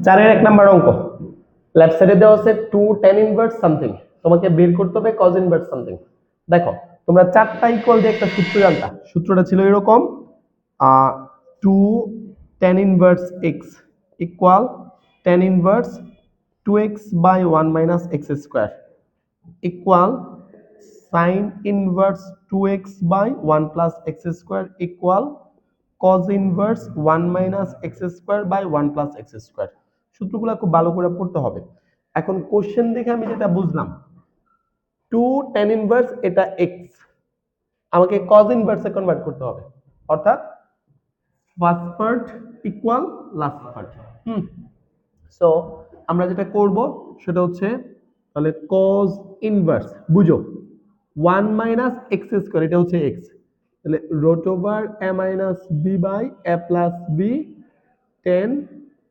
চারের 1 নাম্বার অঙ্ক লেফট সাইডে দেওয়া আছে 2 tan ইনভার্স সামথিং, তোমাকে বের করতে হবে cos ইনভার্স সামথিং। দেখো তোমরা চারটা ইকুয়াল দিয়ে একটা সূত্র জানতা, সূত্রটা ছিল এরকম 2 tan inverse x equal tan inverse 2x by 1 minus x square equal sin inverse 2x by 1 plus x square equal cos inverse 1 minus x square by 1 plus x square. সূত্রগুলো খুব ভালো করে পড়তে হবে। এখন কোশ্চেন দেখে আমি যেটা বুঝলাম 2 tan ইনভার্স এটা x, আমাকে cos ইনভার্সে কনভার্ট করতে হবে, অর্থাৎ first part equal last part. So আমরা যেটা করব সেটা হচ্ছে তাহলে cos ইনভার্স বুঝো 1 মাইনাস x স্কয়ার, এটা হচ্ছে x, তাহলে root over a minus b by a plus b tan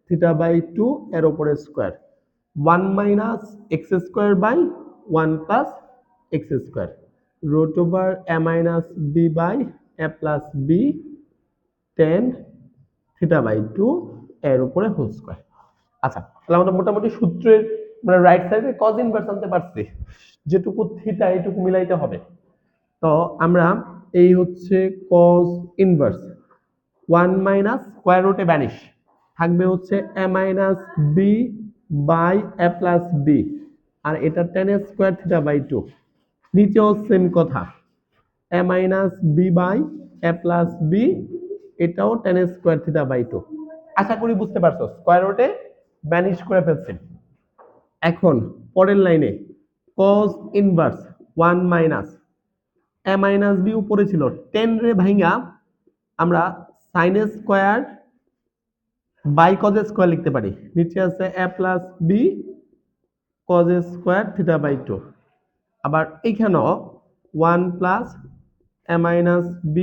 theta by 2 এর উপরে square 1 minus x square by 1 plus x square root over a minus b by a plus b tan theta by 2 এর উপরে whole square. আচ্ছা, তাহলে আমরা মোটামুটি সূত্রের মানে রাইট সাইডে cos ইনভার্স আনতে পারছি, যেটুকু থিটা এইটুকু মিলাইতে হবে। তো আমরা এই হচ্ছে cos ইনভার্স 1 মাইনাস স্কয়ার রুটে ভ্যানিশ থাকবে হচ্ছে a minus b by a plus b, আর এটা tan স্কয়ার থিটা বাই 2, নিচেও সেম কথা a minus b by a plus b, এটাও tan স্কয়ার থিটা বাই 2। আশা করি বুঝতে পারছো, স্কয়ার রুটে ভ্যানিশ করে ফেলছি। এখন পরের লাইনে cos inverse 1 minus a minus b উপরে ছিল 10 রে ভাঙা আমরা sin square by cos square লিখতে পারি, নিচে আছে a plus b cos square theta by 2, আবার এখানেও 1 plus a minus b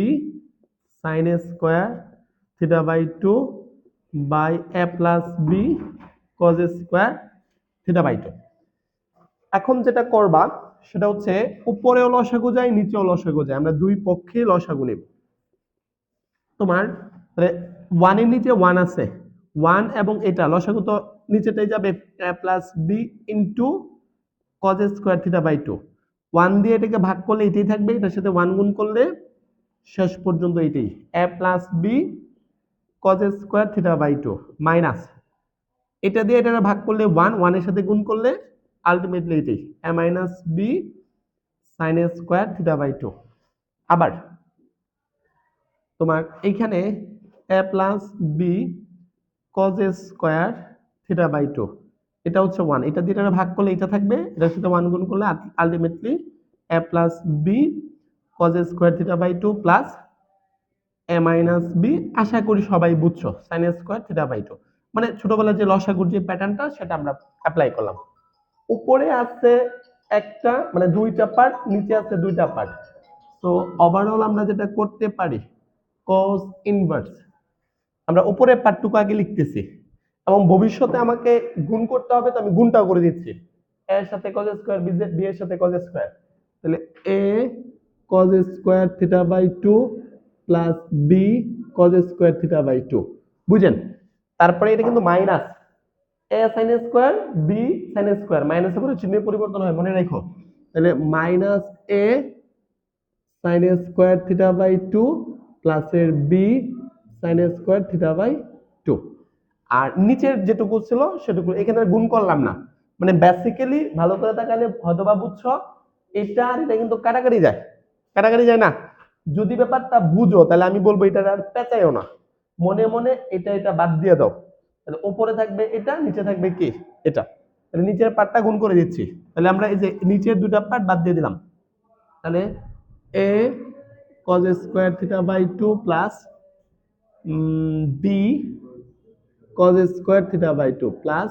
sin square theta by 2 by a plus b cos square theta by 2। এখন যেটা করবা সেটা হচ্ছে উপরেও লসাগু যায় নিচেও লসাগু যায়, আমরা দুই পক্ষে লসাগু নেব। তোমার 1 এর নিচে 1 আছে, 1 এবং এটা লসাগু তো নিচেটাই যাবে a plus b into cos square theta by 2, 1 দিয়ে এটাকে ভাগ করলে এটাই থাকবে, এটার সাথে 1 গুণ করলে শেষ পর্যন্ত এটাই a plus b cos square theta by 2 minus এটা দিয়ে এটা ভাগ করলে 1, 1 এর সাথে গুণ করলে আলটিমেটলি এটাই a minus b sin square theta by 2। আবার তোমার এইখানে a plus b cos square theta by 2, এটা হচ্ছে 1, এটা দিয়ে এটা ভাগ করলে এটা থাকবে, এটার সাথে 1 গুণ করলে ultimately a plus b cos square theta by 2 plus a minus b, আশা করি সবাই বুঝছো, sin স্কয়ার থিটা বাই 2। মানে ছোটবেলায় যে লসাগুর যে প্যাটার্নটা সেটা আমরা অ্যাপ্লাই করলাম। উপরে আছে একটা মানে দুইটা পার্ট, নিচে আছে দুইটা পার্ট। তো ওভারঅল আমরা যেটা করতে পারি cos ইনভার্স আমরা উপরের পার্টটুকু আগে লিখতেছি এবং ভবিষ্যতে আমাকে গুণ করতে হবে, তো আমি গুণটাও করে দিচ্ছি, a এর সাথে cos স্কয়ার b এর সাথে cos স্কয়ার, তাহলে a cos square theta by 2 plus b cos square theta by 2, বুঝেন? তারপরে এটা কিন্তু minus a sin square b sin square, মাইনাসের পরে চিহ্নের পরিবর্তন হয় মনে রাখো, তাহলে minus a sin square theta by 2 plus এর b sin square theta by 2, আর নিচের যেটুকু ছিল সেটুকু এখানে গুণ করলাম না, মানে বেসিক্যালি ভালো করে তাকালে হয়তোবা বুঝছো এটা আর এটা কিন্তু কাটাকাটি যায়, কাটাকাটি যায় না। যদি ব্যাপারটা বুঝো তাহলে আমি বলবো এটা আর পেঁচাইও না, মনে মনে এটা এটা বাদ দিয়ে দাও, তাহলে উপরে থাকবে এটা, নিচে থাকবে কি এটা, তাহলে নিচের পার্টটা গুণ করে দিচ্ছি, তাহলে আমরা এই যে নিচের দুটো পার্ট বাদ দিয়ে দিলাম, তাহলে a cos square theta by 2 plus b cos square theta by 2 plus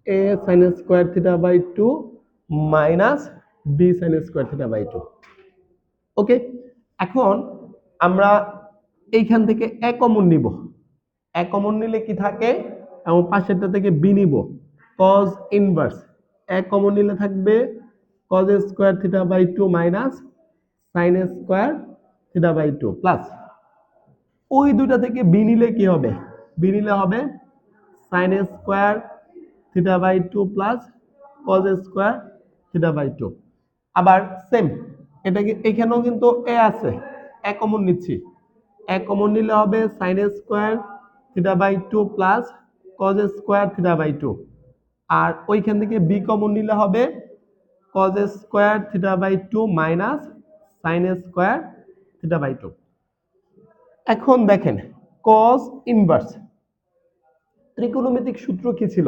a sin square theta by 2 minus b sin square theta by 2। Okay, এখন আমরা এইখান থেকে a কমন নিব, a কমন নিলে কি থাকে এবং পাশেরটা থেকে b নিব cos ইনভার্স, a কমন নিলে থাকবে cos square theta by 2 minus sin square theta by 2 plus ওই দুইটা থেকে b নিলে কি হবে, b নিলে হবে sine square theta by 2 plus cos square theta by 2। আবার সেম এটাকে এখানেও কিন্তু এ আছে, এ কমন নিচ্ছি, এ কমন নিলে হবে sine square theta by 2 plus cos square theta by 2। আর ওইখান থেকে বি কমন নিলে হবে cos square theta by 2 minus sine square theta by 2। এখন দেখেন কজ ইনভার্স ত্রিকোণমিতিক সূত্র কি ছিল?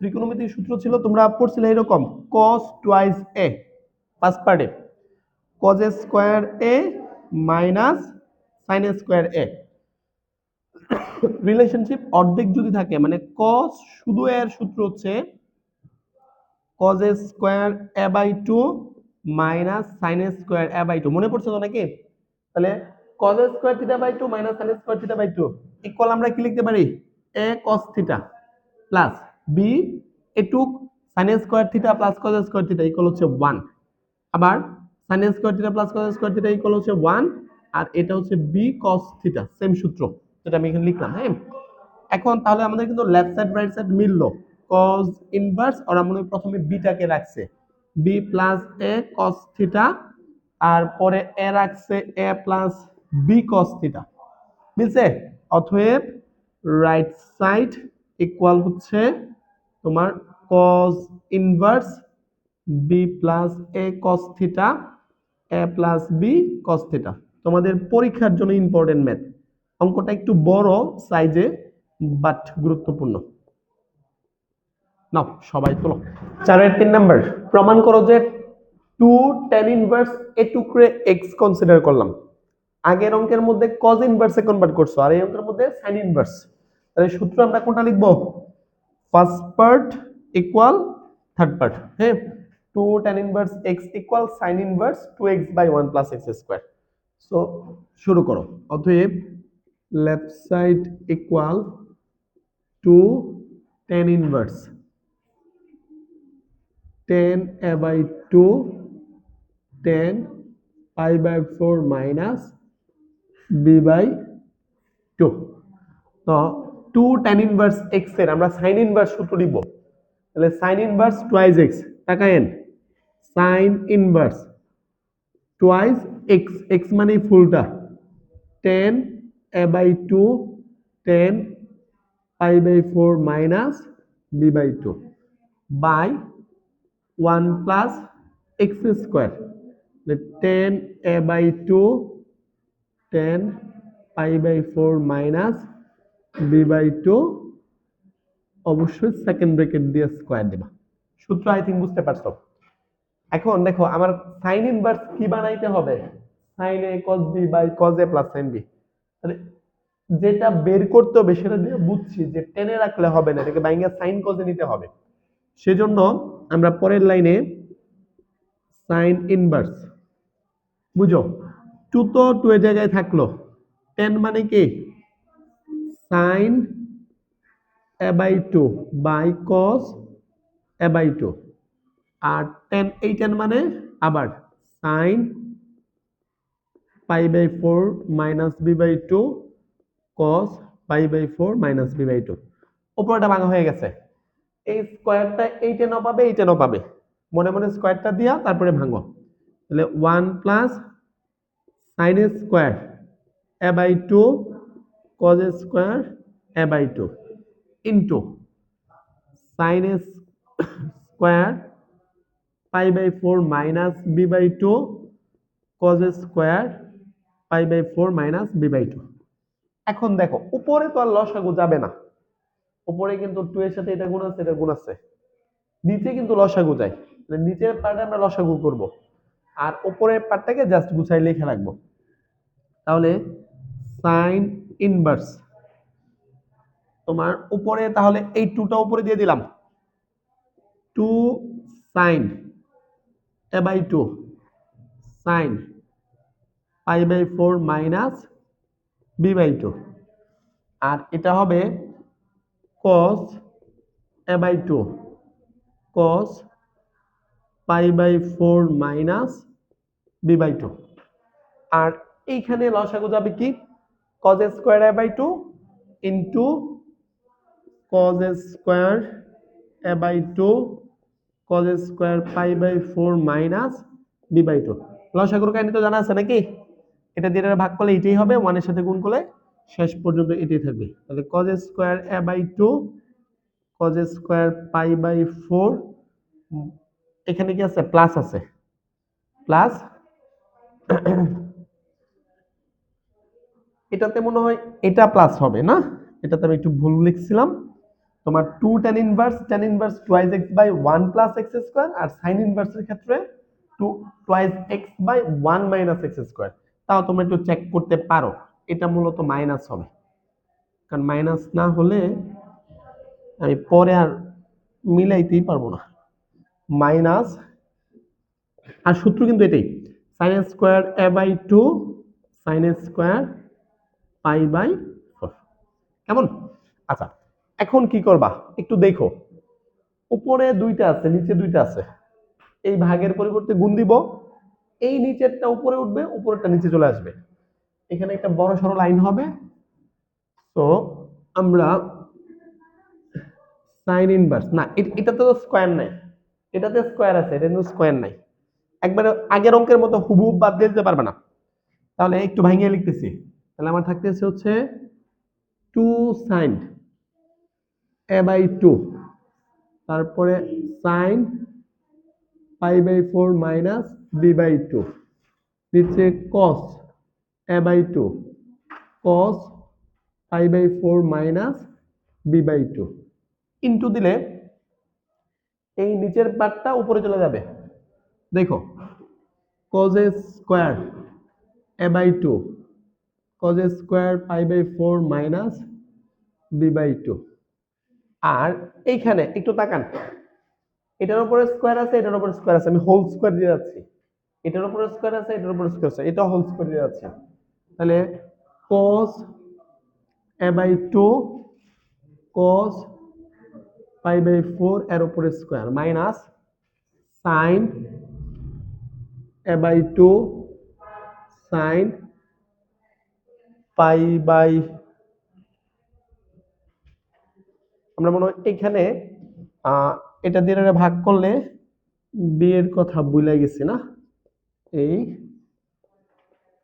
ত্রিকোণমিতিক সূত্র ছিল তোমরা পড়ছিলে এরকম cos টুয়াইস a ফার্স্ট পার্টে cos square a minus sin square a। Relationship অর্ধেক যদি থাকে মানে cos শুধু a এর সূত্র হচ্ছে cos square a by 2 minus sin square a by 2। মনে পড়ছে তো নাকি? তাহলে cos square theta by 2 minus sin square theta by 2 equal আমরা কি লিখতে পারি? a cos theta plus b এটুক sin square theta plus cos square theta equal হচ্ছে 1। আবার sin square theta plus cos square theta equal হচ্ছে 1 আর এটা হচ্ছে b cos থিটা, সেম সূত্র যেটা আমি এখানে লিখলাম। হ্যাঁ, এখন তাহলে আমাদের কিন্তু লেফট সাইড রাইট সাইড মিললো। cos ইনভার্স আর আমরা প্রথমে বিটাকে রাখছে b plus a cos theta আর পরে a রাখছে a plus b cos theta, মিলছে? অতএব রাইট সাইড ইকুয়াল হচ্ছে তোমার cos inverse b plus a cos theta a plus b cos theta. তোমাদের পরীক্ষার জন্য ইম্পর্টেন্ট ম্যাথ, অঙ্কটা একটু বড় সাইজে বাট গুরুত্বপূর্ণ। নাও সবাই তোলো। 4-3 নাম্বার, প্রমাণ করো যে 2 tan inverse a টুকরে x consider করলাম। আগের অঙ্কের মধ্যে cos ইনভার্সে কনভার্ট করছো আর এই অঙ্কের মধ্যে sin ইনভার্স। তাহলে সূত্র আমরা কোনটা লিখবো? First part equal third part. হ্যাঁ, 2 tan inverse x equal sin inverse 2x by 1 plus x square. So শুরু করো। অতএব left side equal 2 tan inverse 10 a by 2 10 pi by 4 minus b by 2। তো 2 tan ইনভার্স x এর আমরা sin inverse সূত্র লিখব। তাহলে sin inverse twice x, তাকায়েন sin inverse twice x, x মানে ফুলটা 10 a by 2 10 pi by 4 minus b by 2 by 1 plus x square। 10 a by 2 10 pi by 4 minus b by 2 অবশ্যই second bracket দিয়ে square দেবা। সূত্র I think বুঝতে পারছো। এখন দেখো আমার sin ইনভার্স কি বানাইতে হবে? sin a cos b by cos a plus sin b। তাহলে যেটা বের করতে হবে সেটা দিয়ে বুঝছি যে টেনে রাখলে হবে না, এটাকে বাইঙ্গা sin cos এ নিতে হবে। সেজন্য আমরা পরের লাইনে sin ইনভার্স, বুঝো 2 তো 2 এর জায়গায় থাকলো, 10 মানে কি sin a by 2 by cos a by 2 আর 10 এই 10 মানে আবার sin pi by 4 minus b by 2 cos pi by 4 minus b by 2। উপরটা ভাঙা হয়ে গেছে, এই স্কয়ারটা এই 10 পাবে এই 10 পাবে, মনে মনে স্কয়ারটা দিয়া তারপরে ভাঙো। তাহলে 1 plus sin square a by 2 cos square a by 2 into sin square pi by 4 minus b by 2 cos square pi by 4 minus b by 2। এখন দেখো উপরে তো আর লসাগু যাবে না, উপরে কিন্তু 2 এর সাথে এটা গুণ আছে এটা গুণ আছে, নিচে কিন্তু লসাগু যায়, মানে নিচের পার্টে আমরা লসাগু করব আর উপরের পার্টটাকে জাস্ট গুছাই লিখে রাখবো। তাহলে sin ইনভার্স তোমার উপরে, তাহলে এই 2টা উপরে দিয়ে দিলাম, 2 sin a by 2 sin pi by 4 minus b by 2 আর এটা হবে cos a by 2 cos pi by 4 minus b by 2 আর এইখানে লসাগু যাবে কি cos square a by 2 into cos square a by 2 cos square pi by 4 minus b by 2। লসাগুর কাহিনী তো জানা আছে নাকি? এটা দিয়ে এটা ভাগ করলে এটাই হবে, 1 এর সাথে গুণ করলে শেষ পর্যন্ত এটাই থাকবে। তাহলে cos square a by 2 cos square pi by 4, এখানে কি আছে প্লাস আছে, প্লাস এটাতে মনে হয় এটা প্লাস হবে না, এটাতে আমি একটু ভুল লিখছিলাম। তোমার 2 tan inverse twice x by 1 plus x square, আর sin ইনভার্সের ক্ষেত্রে 2 twice x by 1 minus x square. তাও তোমরা একটু চেক করতে পারো, এটা মূলত মাইনাস হবে, কারণ মাইনাস না হলে আমি পরে আর মিলাইতেই পারবো না। মাইনাস, আর সূত্র কিন্তু এটাই, sin square a by 2 sin square pi by 4। কেমন? আচ্ছা, এখন কি করবা একটু দেখো, উপরে দুইটা আছে নিচে দুইটা আছে, এই ভাগের পরিবর্তে গুণ দিব, এই নিচেরটা উপরে উঠবে উপরেরটা নিচে চলে আসবে, এখানে একটা বড় সরো লাইন হবে। তো আমরা সাইন ইনভার্স না, এটাতে তো স্কয়ার নাই, এটাতে স্কয়ার আছে, এটা কিন্তু স্কয়ার নাই, একবারে আগের অঙ্কের মতো হুবহু বাদ দিয়ে দিতে পারবে না। তাহলে একটু ভাঙিয়ে লিখতেছি, তাহলে আমার থাকতেছে হচ্ছে 2 সাইন a বাই 2, তারপরে sine pi by 4 minus b by 2, নিচে cos a by 2 cos pi by 4 minus b by 2 into দিলে এই নিচের পার্টটা উপরে চলে যাবে। দেখো cos square a by 2 cos square pi by 4 minus b by 2, আর এইখানে একটু তাকান, এটার উপরে স্কয়ার আছে এটার উপরে স্কয়ার আছে, আমি হোল স্কয়ার দিয়ে যাচ্ছি, এটার উপরে স্কয়ার আছে এটার উপরে স্কয়ার আছে, এটা হোল স্কয়ার দিয়ে যাচ্ছে। তাহলে cos a by 2 cos pi by 4 এর উপরে square minus sin a by 2 sin pi by, আমরা মনে হয় এখানে এটা দিয়ে এটা ভাগ করলে বি এর কথা ভুলে গেছি না, এই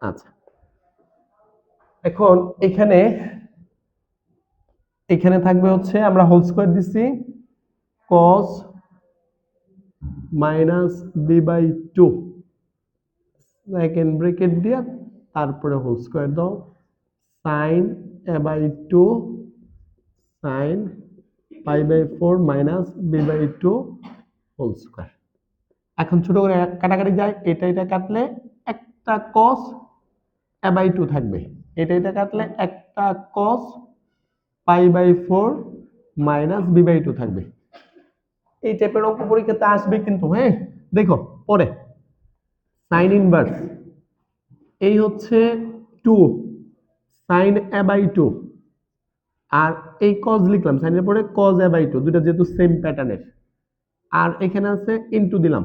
আচ্ছা এখন এখানে এখানে থাকবে হচ্ছে আমরা হোল স্কয়ার দিছি cos minus b by 2 second bracket দিয়ে তারপরে হোল স্কয়ার দাও sin a by 2 sin pi by 4 minus b by 2 whole square. এখন ছোট করে কাটাকাটি যায়, এটা এটা কাটলে একটা cos a বাই 2 থাকবে, এটা এটা কাটলে একটা cos pi by 4 minus b by 2 থাকবে। এই টাইপের অঙ্ক পরীক্ষাতে আসবে কিন্তু, হ্যাঁ দেখো পরে সাইন ইনভার্স, এই হচ্ছে 2 সাইন a বাই 2, আর এই cos লিখলাম সাইনের পরে cos a বাই 2, দুটো যেহেতু সেম প্যাটার্নের, আর এখানে আছে ইনটু দিলাম,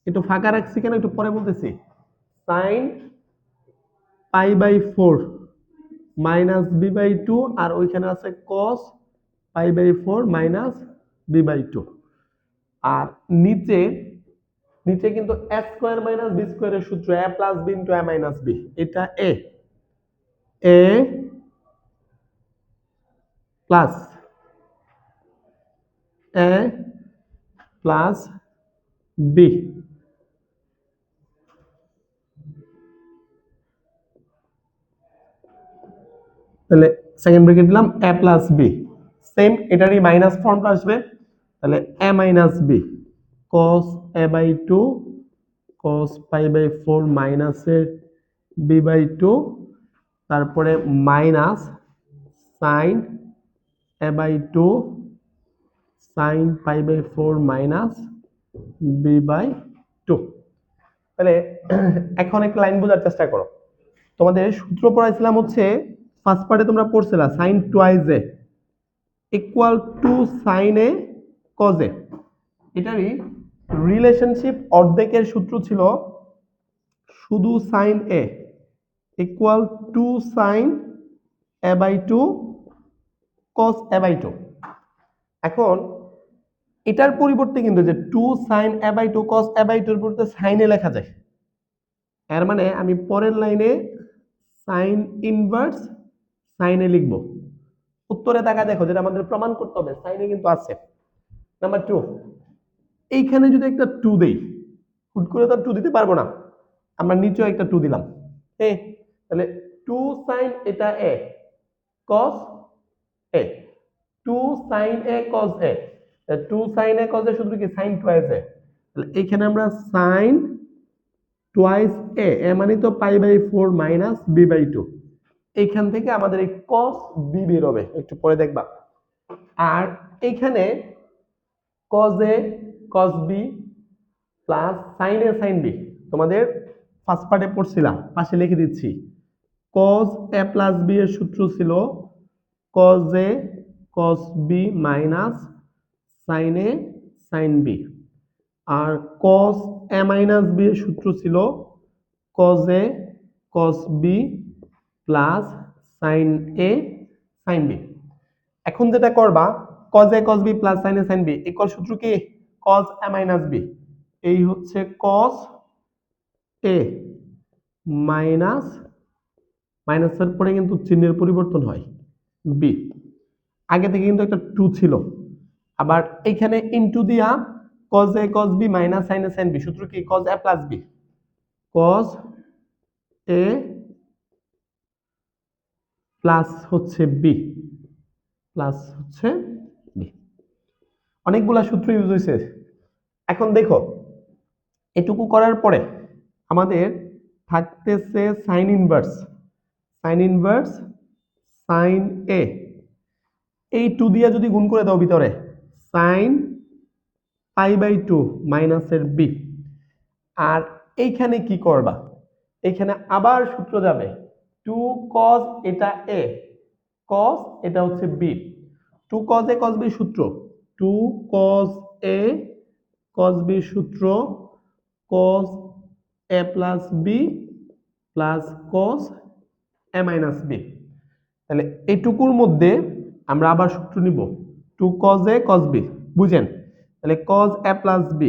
একটু ফাঁকা রাখছি কেন একটু পরে বলতেছি, sine pi by 4 minus b by 2, আর ওইখানে আছে cos pi by 4 minus b by 2, আর নিচে নিচে কিন্তু a স্কয়ার মাইনাস বি স্কয়ারের সূত্র a plus b into a minus b, এটা a plus a plus b, তাহলে সেকেন্ড ব্র্যাকেট দিলাম a প্লাস বি, সেম এটারই মাইনাস ফর্মটা আসবে, তাহলে a minus b cos a by 2 cos pi by 4 মাইনাসের বি বাই 2, তারপরে minus sine a by 2 sine pi by 4 minus b by 2। তাহলে এখন একটা লাইন বোঝার চেষ্টা করো, তোমাদের সূত্র পড়াইছিলাম হচ্ছে ফার্স্ট পার্টে তোমরা পড়ছিলা sine twice A equal to sine A cos A, এটারই রিলেশনশিপ অর্ধেকের সূত্র ছিল শুধু sine A equal to sine A by 2 cos A by 2, এখন এটার পরিবর্তে কিন্তু যে 2 sin a by 2 cos a by 2 এর পরিবর্তে sin এ লেখা যায়। এর মানে আমি পরের লাইনে sin ইনভার্স sin এ লিখব। উত্তরে তাকা দেখো, যেটা আমাদের প্রমাণ করতে হবে sin এ কিন্তু আছে। নাম্বার 2, এইখানে যদি একটা 2 দেই, হুট করে তো 2 দিতে পারবো না, আমরা নিচেও একটা 2 দিলাম। তাহলে 2 sin এটা a cos a, 2 sin a cos a, 2 sin a cos a সূত্র কি sin twice a। তাহলে এখানে আমরা sin twice a মানে তো pi by 4 minus b by 2, এইখান থেকে আমাদের এই cos b বের হবে, একটু পরে দেখবা। আর এইখানে cos a cos b plus sin a sin b, তোমাদের ফার্স্ট পার্টে পড়ছিলাম, পাশে লিখে দিচ্ছি। cos a প্লাস b এর সূত্র ছিল cos a cos b minus sin a sin b, আর cos a মাইনাস b এর সূত্র ছিল cos a cos b plus sin a sin b। এখন যেটা করবা, cos a cos b plus sin a sin b equal সূত্র কি cos a minus b, এই হচ্ছে cos a মাইনাস, মাইনাসের পরে কিন্তু চিহ্নের পরিবর্তন হয় b, আগে থেকে কিন্তু একটা 2 ছিল, আবার এখানে ইনটু দিয়া cos a cos b minus sin a sin b, সূত্র কি cos a plus b, cos a plus হচ্ছে b প্লাস হচ্ছে b। অনেকগুলা সূত্র ইউজ হয়েছে। এখন দেখো এটুকু করার পরে আমাদের থাকতেছে sine inverse, sine inverse sine A, এই 2 দিয়া যদি গুণ করে দাও ভিতরে সাইন পাই বাই 2 মাইনাসের বি, আর এইখানে কি করবা, এইখানে আবার সূত্র যাবে 2 cos এটা a cos এটা হচ্ছে b, 2 cos a cos b সূত্র 2 cos a cos b সূত্র cos a plus b plus cos a minus b। তাহলে এইটুকুর মধ্যে আমরা আবার সূত্র নিব 2 cos a cos b, বুঝেন? তাহলে cos a plus b,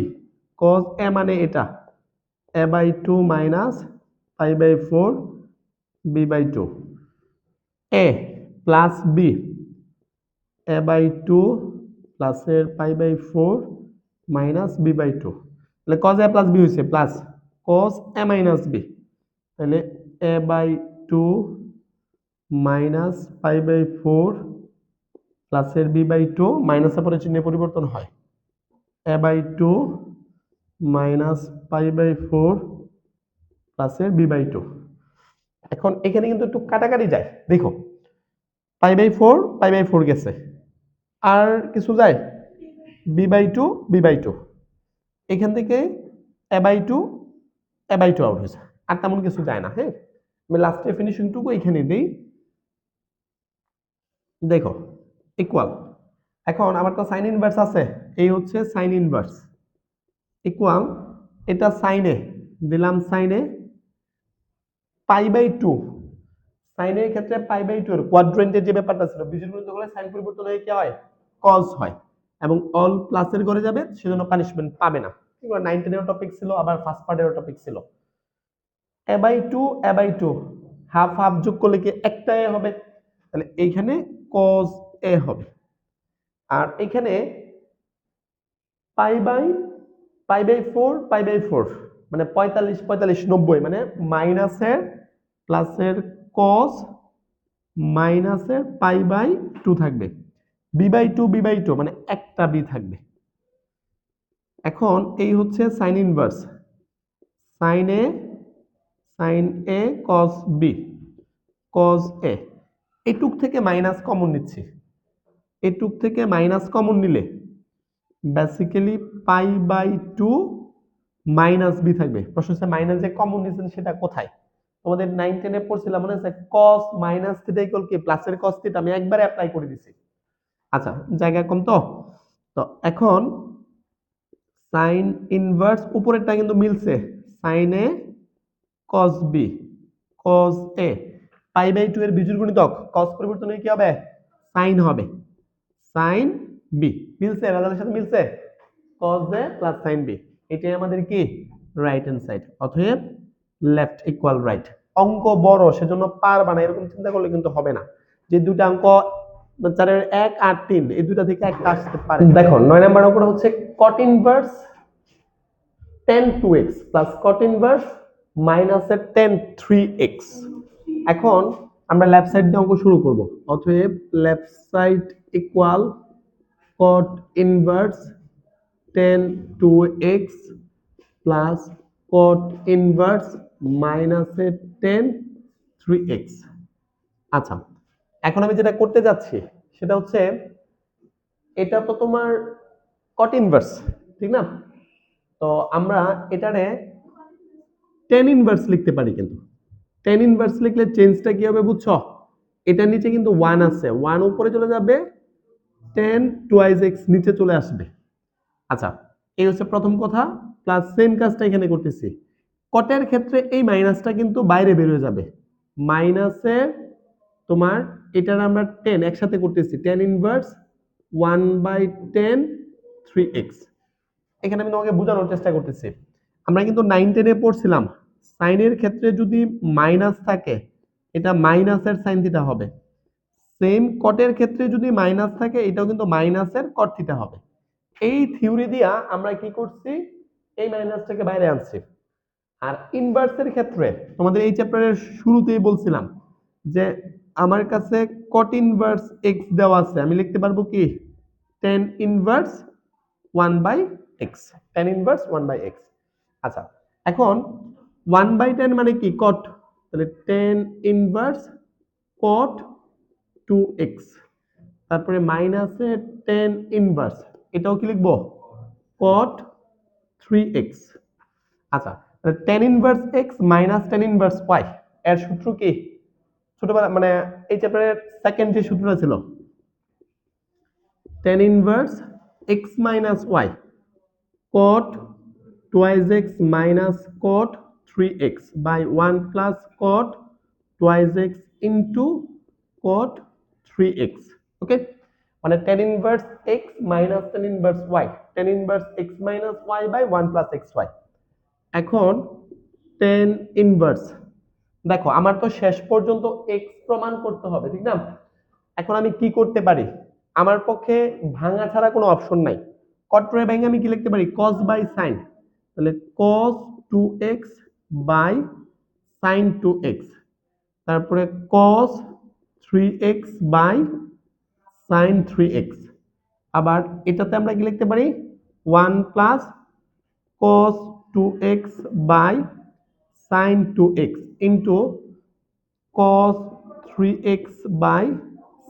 cos a মানে এটা a by 2 minus pi by 4 b by 2, a plus b a by 2 plus এর pi by 4 minus b by 2, তাহলে cos a plus b হইছে plus cos a minus b, তাহলে a by 2 minus pi by 4 plus এর b by 2 minus এর পরে চিহ্ন পরিবর্তন হয় a by 2 minus pi by 4 plus এর b by 2। এখন এখানে কিন্তু একটু কাটাকাটি যায়, দেখো pi by 4 pi by 4 গেছে, আর কিছু যায় b by 2 b by 2, এখান থেকে a by 2 a by 2 out হয়েছে, আর তেমন কিছু যায় না। হ্যাঁ, আমি লাস্টে ফিনিশিংটুকু এখানে দিই, দেখো ইকুয়াল। এখন আমার তো সাইন ইনভার্স আছে, এই হচ্ছে সাইন ইনভার্স ইকুয়াল, এটা সাইনে দিলাম সাইনে পাই বাই 2, সাইনের ক্ষেত্রে পাই বাই 2 এর কোয়াড্রেন্টের যে ব্যাপারটা ছিল, বীজগণিত হলে সাইন পরিবর্তন হয়ে কি হয় কজ হয়, এবং অল প্লাসের ঘরে যাবে, সেজন্য পানিশমেন্ট পাবে না। ঠিক আছে, 9 10 এর টপিক ছিল, আবার ফার্স্ট পার্টের টপিক ছিল। a by 2 a by 2 half half যোগ করলে কি একটা a হবে, তাহলে এইখানে cos a হবে, আর এখানে পাই বাই 4 পাই বাই 4 মানে 45 45 90, মানে মাইনাসের প্লাসের cos মাইনাসের পাই বাই 2 থাকবে, বি বাই 2 বি বাই 2 মানে একটা বি থাকবে। এখন এই হচ্ছে sine inverse sine a cos b cos a, এটুক থেকে মাইনাস কমন নিচ্ছি, এটুক থেকে মাইনাস কমন নিলে basically pi by 2 minus b থাকবে। প্রশ্ন হচ্ছে মাইনাস যে কমন নিচ্ছেন সেটা কোথায়, তোমাদের 9 10 এ পড়ছিলাম মনে আছে cos মাইনাস থিটা ইকুয়াল কি প্লাসের cos থিটা, আমি একবারে অ্যাপ্লাই করে দিছি। আচ্ছা জায়গা কম তো, তো এখন সাইন ইনভার্স উপরেরটা কিন্তু মিলছে, sine a cos b cos a, pi by 2 এর বিজোড় গুণিতক cos পরিবর্তন হয়ে কি হবে সাইন হবে, সাইন বি মিলছে, রেজাল্টের সাথে মিলছে, cos a plus sin b, এটাই আমাদের কি রাইট হ্যান্ড সাইড। অতএব লেফট ইকুয়াল রাইট। অঙ্ক বড় সেজন্য পারবা না এরকম চিন্তা করলে কিন্তু হবে না, যে দুটো অঙ্ক 4 এর 1 আর 3 এই দুটো থেকে একটা আসতে পারে। দেখো 9 নাম্বার অঙ্কটা হচ্ছে cot inverse tan 2x plus cot inverse minus এর tan 3x। এখন আমরা লেফট সাইড দিয়ে অঙ্ক শুরু করব। অতএব left side equal cot inverse tan 2x plus cot inverse minus এর tan 3x। আচ্ছা, এখন আমি যেটা করতে যাচ্ছি সেটা হচ্ছে, এটা তো তোমার cot ইনভার্স, ঠিক না? তো আমরা এটারে tan ইনভার্স লিখতে পারি, কিন্তু tan ইনভার্স লিখলে চেঞ্জটা কি হবে বুঝছো? এটার নিচে কিন্তু 1 আছে, 1 উপরে চলে যাবে, tan 2x নিচে চলে আসবে। আচ্ছা, এই হচ্ছে প্রথম কথা, প্লাস সেম কাজটা এখানে করতেছি। কটের ক্ষেত্রে এই মাইনাসটা কিন্তু বাইরে বের হয়ে যাবে, মাইনাসের তোমার এটার আমরা 10 একসাথে করতেছি, tan ইনভার্স 1/10 3x। এখানে আমি তোমাকে বোঝানোর চেষ্টা করতেছি, আমরা কিন্তু 9 10 এ পড়ছিলাম সাইনের ক্ষেত্রে যদি মাইনাস থাকে এটা মাইনাসের সাইন থিটা হবে, সেম কটের ক্ষেত্রে যদি মাইনাস থাকে এটাও কিন্তু মাইনাসের কট থিটা হবে। এই থিওরি দিয়া আমরা কি করছি, এই মাইনাসটাকে বাইরে আনছি। আর ইনভার্সের ক্ষেত্রে তোমাদের এই চ্যাপ্টারের শুরুতেই বলছিলাম যে আমার কাছে cot ইনভার্স x দেওয়া আছে, আমি লিখতে পারবো কি tan inverse 1/x, tan inverse 1/x। আচ্ছা, এখন 1/10 মানে কি cot, তাহলে tan ইনভার্স cot 2x, তারপরে মাইনাসে tan ইনভার্স, এটাও কি লিখবো cot 3x। আচ্ছা, tan inverse x minus tan inverse y এর সূত্র কি? ছোটবেলা মানে এই চ্যাপ্টারের সেকেন্ড যে সূত্রটা ছিল, tan inverse x minus y cot twice x minus cot 3x by 1 plus cot twice x into cot 3x। ওকে, মানে tan inverse x minus tan inverse y, tan inverse x minus y by 1 plus xy। এখন tan inverse, দেখো আমার তো শেষ পর্যন্ত x প্রমাণ করতে হবে, ঠিক না? এখন আমি কি করতে পারি, আমার পক্ষে ভাঙা ছাড়া কোনো অপশন নাই। কট রে ভাঙা আমি কি লিখতে পারি cos বাই sin, তাহলে cos 2x by sin 2x, তারপরে cos 3x by sin 3x। আবার এটাতে আমরা কি লিখতে পারি 1 plus cos 2x by sin 2x into cos 3x by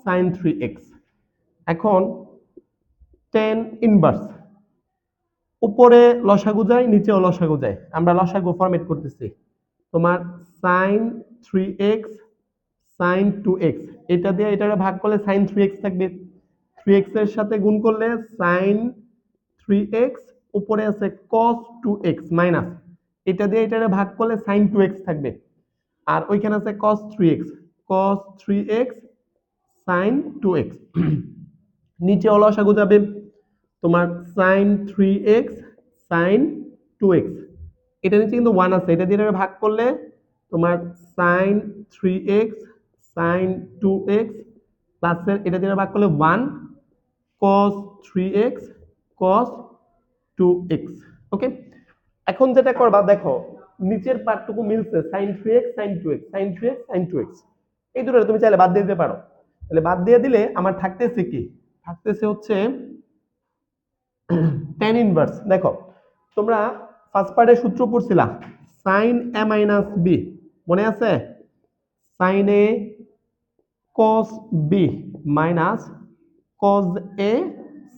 sin 3x। এখন tan ইনভার্স, উপরে লসাগু যায় নিচেও লসাগু যায়, আমরা লসাগু ফরম্যাট করতেছি, তোমার sin 3x sin 2x, এটা দিয়ে এটারে ভাগ করলে sin 3x থাকবে, 3x এর সাথে গুণ করলে sin 3x, উপরে আছে cos 2x মাইনাস, এটা দিয়ে এটারে ভাগ করলে sin 2x থাকবে, আর ওইখানে আছে cos 3x, cos 3x sin 2x। নিচে লসাগু যাবে, তোমার sin 3x sin 2x, এটা নিচে কিন্তু 1 আছে, এটা দিয়ে ভাগ করলে তোমার sin 3x sin 2x plus এটা দিয়ে ভাগ করলে 1 cos 3x cos 2x। ওকে, এখন যেটা করবা দেখো নিচের পার্টটুকু মিলছে, sin 3x sin 2x sin 3x sin 2x, এই দুটো তুমি চাইলে বাদ দিয়ে দিতে পারো। তাহলে বাদ দিয়ে দিলে আমার থাকতেছে কি, থাকতেছে হচ্ছে tan ইনভার্স। দেখো তোমরা ফার্স্ট পার্টের সূত্র পড়ছিলা sin a minus b, মনে আছে? sin a cos b minus cos a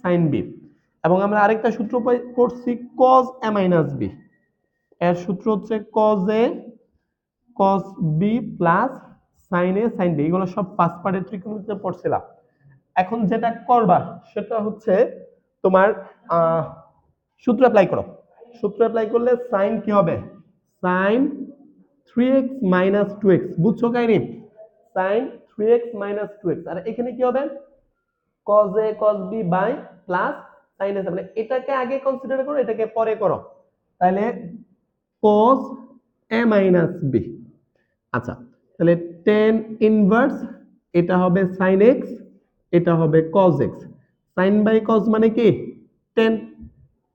sin b, এবং আমরা আরেকটা সূত্র পড়ছি cos a minus b, এর সূত্র হচ্ছে cos a cos b plus sin a sin b, এগুলো সব ফার্স্ট পার্টের ত্রিকোণমিতিতে পড়ছিলাম। এখন যেটা করবা সেটা হচ্ছে তোমার সূত্র অ্যাপ্লাই করো, সূত্র অ্যাপ্লাই করলে sin কি হবে sin 3x minus 2x, বুঝছো কাহিনী? sin 3x minus 2x, আর এখানে কি হবে cos a cos b by plus sin a মানে এটাকে আগে কনসিডার করো, এটাকে পরে করো। তাহলে cos a মাইনাস b। আচ্ছা, তাহলে tan ইনভার্স এটা হবে sin x, এটা হবে cos x। sin by cos মানে কি? tan,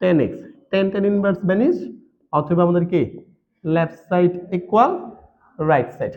tan x। tan inverse vanish, অথবা আমাদের কি left side equal right side.